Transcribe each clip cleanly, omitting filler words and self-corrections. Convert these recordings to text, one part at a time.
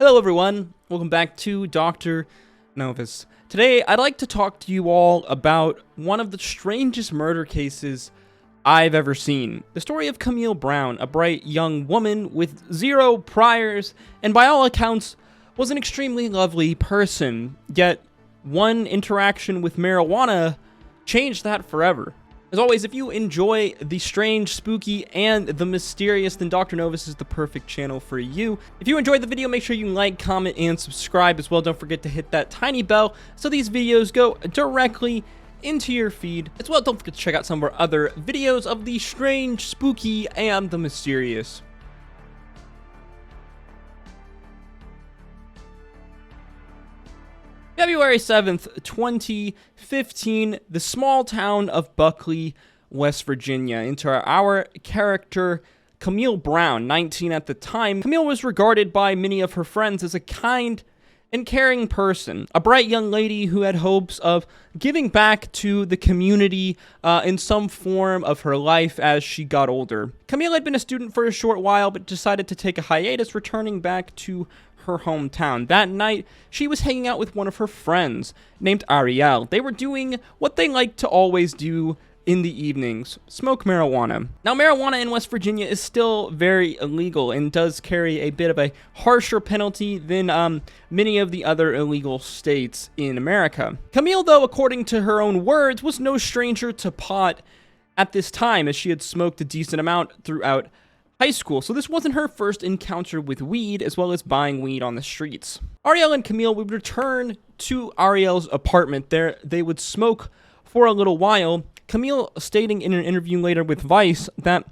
Hello everyone, welcome back to Dr. Novis. Today I'd like to talk to you all about one of the strangest murder cases I've ever seen. The story of Camille Browne, a bright young woman with zero priors and by all accounts was an extremely lovely person, yet one interaction with marijuana changed that forever. As always, if you enjoy the strange, spooky, and the mysterious, then Dr. Novis is the perfect channel for you. If you enjoyed the video, make sure you like, comment, and subscribe as well. Don't forget to hit that tiny bell so these videos go directly into your feed. As well, don't forget to check out some of our other videos of the strange, spooky, and the mysterious. February 7th, 2015, the small town of Buckley, West Virginia. Into our character, Camille Browne, 19 at the time. Camille was regarded by many of her friends as a kind and caring person, a bright young lady who had hopes of giving back to the community in some form of her life as she got older. Camille had been a student for a short while, but decided to take a hiatus, returning back to her hometown. That night, she was hanging out with one of her friends named Ariel. They were doing what they like to always do in the evenings, smoke marijuana. Now, marijuana in West Virginia is still very illegal and does carry a bit of a harsher penalty than many of the other illegal states in America. Camille, though, according to her own words, was no stranger to pot at this time, as she had smoked a decent amount throughout high school, so this wasn't her first encounter with weed, as well as buying weed on the streets. Ariel and Camille would return to Ariel's apartment. There, they would smoke for a little while, Camille stating in an interview later with Vice that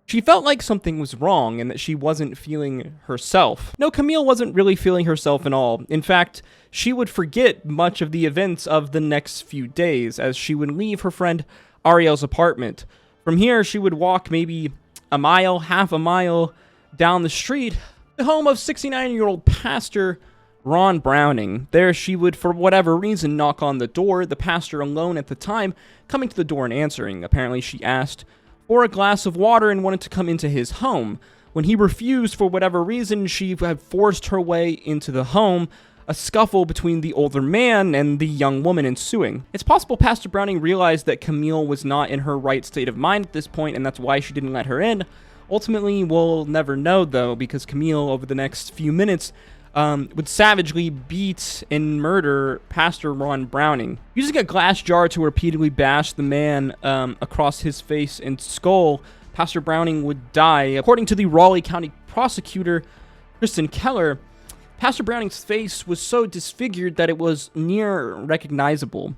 she felt like something was wrong and that she wasn't feeling herself. No, Camille wasn't really feeling herself at all. In fact, she would forget much of the events of the next few days, as she would leave her friend Ariel's apartment. From here, she would walk maybe a mile, half a mile down the street, the home of 69-year-old pastor Ron Browning. There she would, for whatever reason, knock on the door, the pastor alone at the time, coming to the door and answering. Apparently she asked for a glass of water and wanted to come into his home. When he refused for whatever reason, she had forced her way into the home, a scuffle between the older man and the young woman ensuing. It's possible Pastor Browning realized that Camille was not in her right state of mind at this point, and that's why she didn't let her in. Ultimately, we'll never know, though, because Camille, over the next few minutes, would savagely beat and murder Pastor Ron Browning. Using a glass jar to repeatedly bash the man across his face and skull, Pastor Browning would die. According to the Raleigh County prosecutor, Kristen Keller, Pastor Browning's face was so disfigured that it was near recognizable.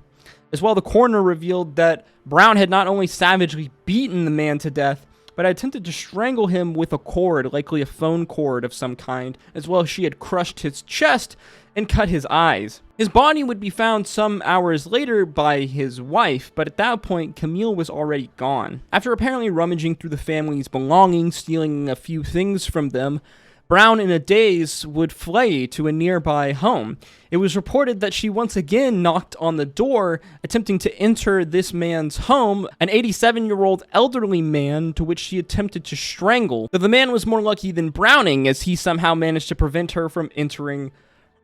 As well, the coroner revealed that Browne had not only savagely beaten the man to death, but had attempted to strangle him with a cord, likely a phone cord of some kind. As well, she had crushed his chest and cut his eyes. His body would be found some hours later by his wife, but at that point, Camille was already gone. After apparently rummaging through the family's belongings, stealing a few things from them, Browne, in a daze, would flee to a nearby home. It was reported that she once again knocked on the door, attempting to enter this man's home, an 87-year-old elderly man to which she attempted to strangle. Though the man was more lucky than Browning, as he somehow managed to prevent her from entering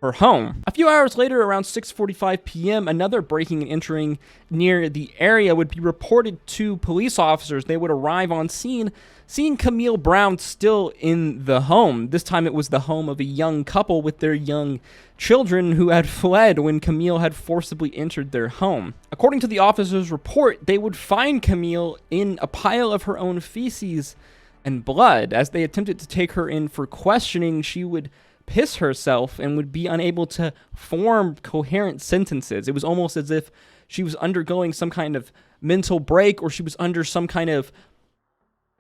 her home. A few hours later, around 6:45 p.m., another breaking and entering near the area would be reported to police officers. They would arrive on scene, seeing Camille Browne still in the home. This time it was the home of a young couple with their young children who had fled when Camille had forcibly entered their home. According to the officers' report, they would find Camille in a pile of her own feces and blood. As they attempted to take her in for questioning, she would piss herself and would be unable to form coherent sentences. It was almost as if she was undergoing some kind of mental break, or she was under some kind of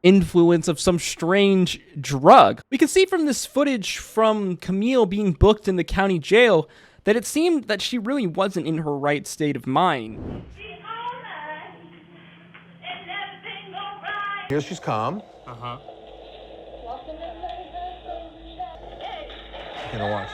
influence of some strange drug. We can see from this footage from Camille being booked in the county jail that it seemed that she really wasn't in her right state of mind. Here she's calm. You know, watch.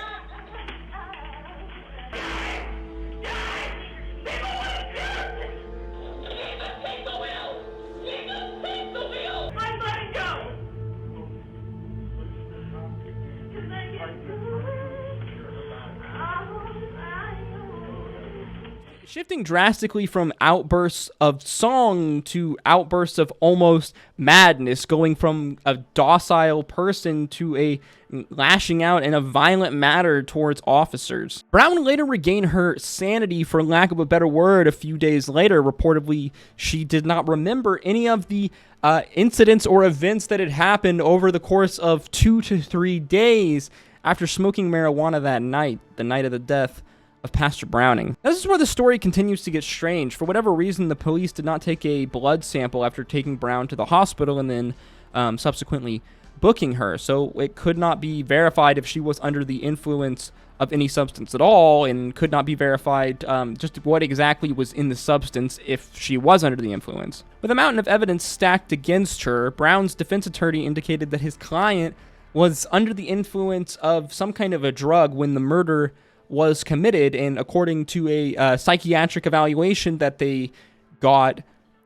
shifting drastically from outbursts of song to outbursts of almost madness, going from a docile person to a lashing out in a violent manner towards officers. Browne later regained her sanity, for lack of a better word, a few days later. Reportedly, she did not remember any of the incidents or events that had happened over the course of 2 to 3 days after smoking marijuana that night, the night of the death of Pastor Browning. This is where the story continues to get strange. For whatever reason, the police did not take a blood sample after taking Browne to the hospital and then subsequently booking her, so it could not be verified if she was under the influence of any substance at all, and could not be verified just what exactly was in the substance if she was under the influence. With a mountain of evidence stacked against her, Browne's defense attorney indicated that his client was under the influence of some kind of a drug when the murder was committed, and according to a psychiatric evaluation that they got,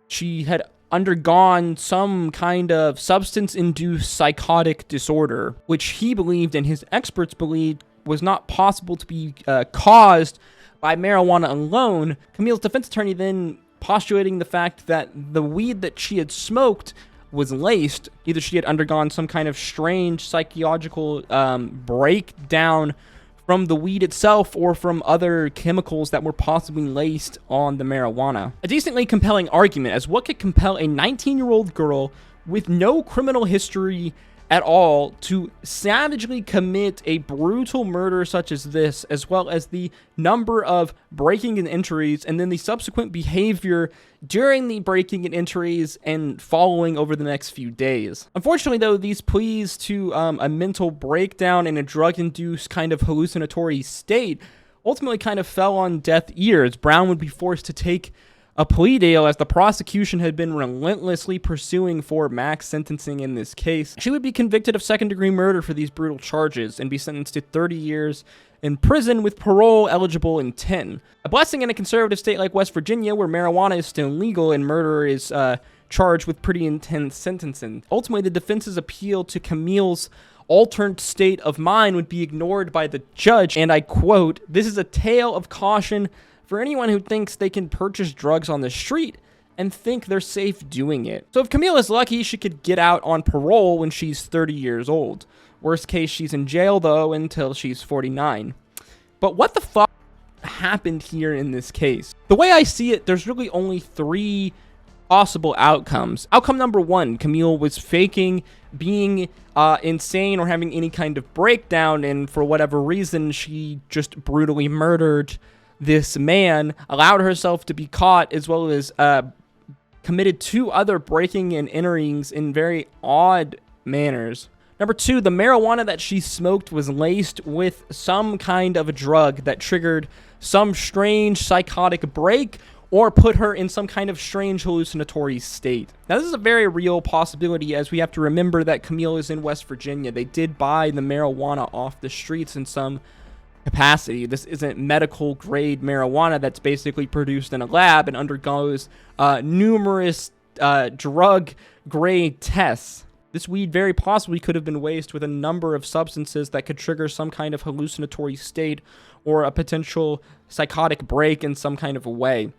she had undergone some kind of substance-induced psychotic disorder, which he believed and his experts believed was not possible to be caused by marijuana alone. Camille's defense attorney then postulating the fact that the weed that she had smoked was laced. Either she had undergone some kind of strange psychological breakdown from the weed itself or from other chemicals that were possibly laced on the marijuana. A decently compelling argument as what could compel a 19-year-old girl with no criminal history at all to savagely commit a brutal murder such as this, as well as the number of breaking and entries and then the subsequent behavior during the breaking and entries and following over the next few days. Unfortunately, though, these pleas to a mental breakdown and a drug-induced kind of hallucinatory state ultimately kind of fell on deaf ears. Browne would be forced to take a plea deal as the prosecution had been relentlessly pursuing for max sentencing in this case. She would be convicted of second-degree murder for these brutal charges and be sentenced to 30 years in prison with parole eligible in 10. A blessing in a conservative state like West Virginia, where marijuana is still legal and murder is charged with pretty intense sentencing. Ultimately, the defense's appeal to Camille's altered state of mind would be ignored by the judge, and I quote, "This is a tale of caution for anyone who thinks they can purchase drugs on the street and think they're safe doing it." So if Camille is lucky, she could get out on parole when she's 30 years old. Worst case, she's in jail, though, until she's 49. But what the fuck happened here in this case? The way I see it, there's really only 3 possible outcomes. Outcome number 1, Camille was faking being insane or having any kind of breakdown, and for whatever reason, she just brutally murdered this man, allowed herself to be caught, as well as committed 2 other breaking and enterings in very odd manners. Number 2, the marijuana that she smoked was laced with some kind of a drug that triggered some strange psychotic break or put her in some kind of strange hallucinatory state. Now, this is a very real possibility, as we have to remember that Camille is in West Virginia. They did buy the marijuana off the streets in some capacity. This isn't medical grade marijuana that's basically produced in a lab and undergoes numerous drug grade tests. This weed very possibly could have been laced with a number of substances that could trigger some kind of hallucinatory state or a potential psychotic break in some kind of a way.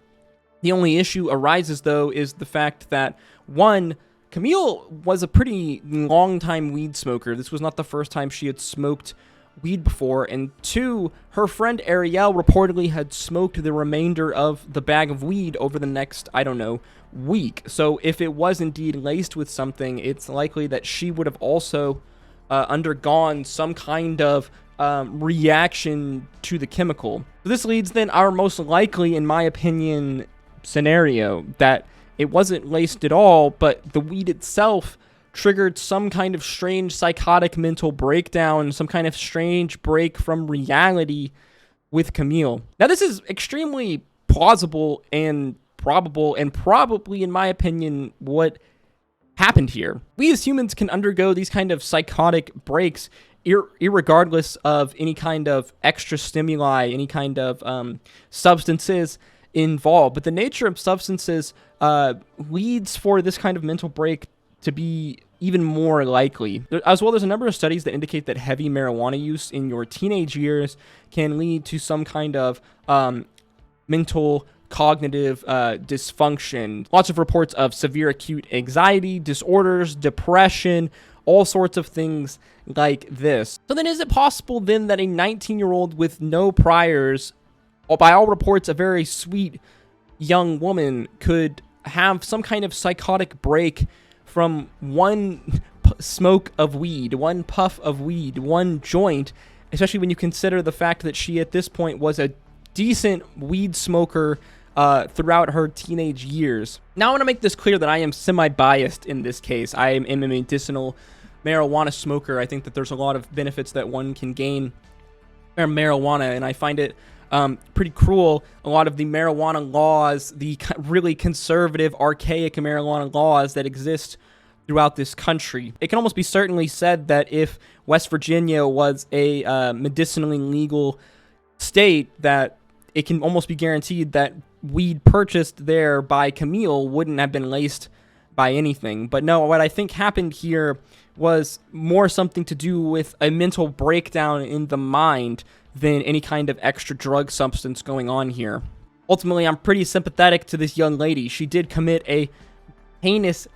The only issue arises, though, is the fact that, 1, Camille was a pretty long-time weed smoker. This was not the first time she had smoked weed before, and 2, her friend Ariel reportedly had smoked the remainder of the bag of weed over the next, I don't know, week. So if it was indeed laced with something, it's likely that she would have also undergone some kind of reaction to the chemical. So this leads then our most likely, in my opinion, scenario, that it wasn't laced at all, but the weed itself triggered some kind of strange psychotic mental breakdown, some kind of strange break from reality with Camille. Now, this is extremely plausible and probable, and probably, in my opinion, what happened here. We as humans can undergo these kind of psychotic breaks irregardless of any kind of extra stimuli, any kind of substances involved. But the nature of substances leads for this kind of mental break to be even more likely. As well, there's a number of studies that indicate that heavy marijuana use in your teenage years can lead to some kind of mental cognitive dysfunction, lots of reports of severe acute anxiety disorders, depression, all sorts of things like this. So then is it possible then that a 19-year-old with no priors, or by all reports a very sweet young woman, could have some kind of psychotic break from one smoke of weed, one puff of weed, one joint, especially when you consider the fact that she at this point was a decent weed smoker throughout her teenage years. Now I want to make this clear that I am semi-biased in this case. I am a medicinal marijuana smoker. I think that there's a lot of benefits that one can gain from marijuana, and I find it pretty cruel. A lot of the marijuana laws, the really conservative, archaic marijuana laws that exist throughout this country. It can almost be certainly said that if West Virginia was a medicinally legal state, that it can almost be guaranteed that weed purchased there by Camille wouldn't have been laced by anything. But no, what I think happened here was more something to do with a mental breakdown in the mind than any kind of extra drug substance going on here. Ultimately, I'm pretty sympathetic to this young lady. She did commit a heinous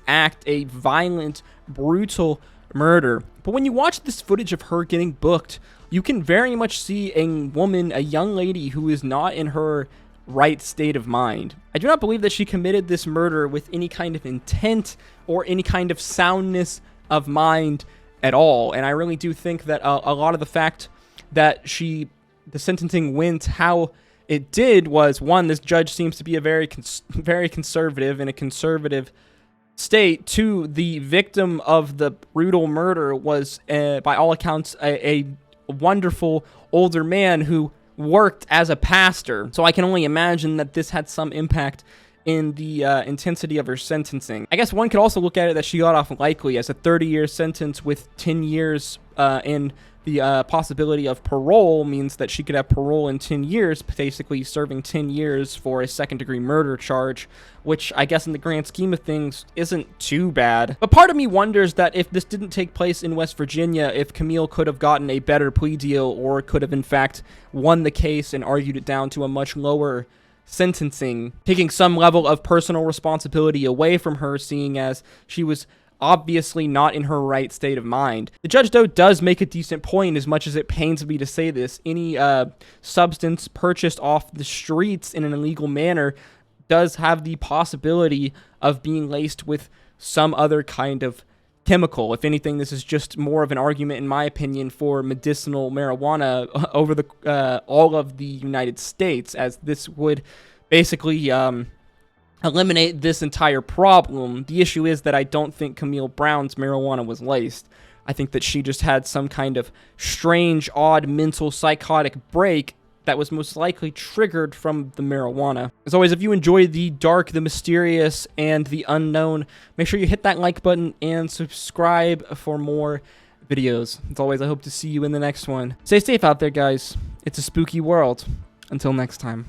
act, a violent, brutal murder. But when you watch this footage of her getting booked, you can very much see a woman, a young lady who is not in her right state of mind. I do not believe that she committed this murder with any kind of intent or any kind of soundness of mind at all. And I really do think that a lot of the fact that the sentencing went how it did was, one, this judge seems to be a very conservative in a conservative state. Two, the victim of the brutal murder was, by all accounts, a wonderful older man who worked as a pastor. So I can only imagine that this had some impact in the intensity of her sentencing. I guess one could also look at it that she got off likely as a 30-year sentence with 10 years in the possibility of parole means that she could have parole in 10 years, basically serving 10 years for a second-degree murder charge, which I guess in the grand scheme of things isn't too bad. But part of me wonders that if this didn't take place in West Virginia, if Camille could have gotten a better plea deal or could have in fact won the case and argued it down to a much lower sentencing, taking some level of personal responsibility away from her, seeing as she was obviously not in her right state of mind. The judge, though, does make a decent point, as much as it pains me to say this. Any substance purchased off the streets in an illegal manner does have the possibility of being laced with some other kind of chemical. If anything, this is just more of an argument, in my opinion, for medicinal marijuana over the all of the United States, as this would basically eliminate this entire problem. The issue is that I don't think Camille Browne's marijuana was laced. I think that she just had some kind of strange, odd, mental, psychotic break that was most likely triggered from the marijuana. As always, if you enjoy the dark, the mysterious, and the unknown, make sure you hit that like button and subscribe for more videos. As always, I hope to see you in the next one. Stay safe out there, guys. It's a spooky world. Until next time.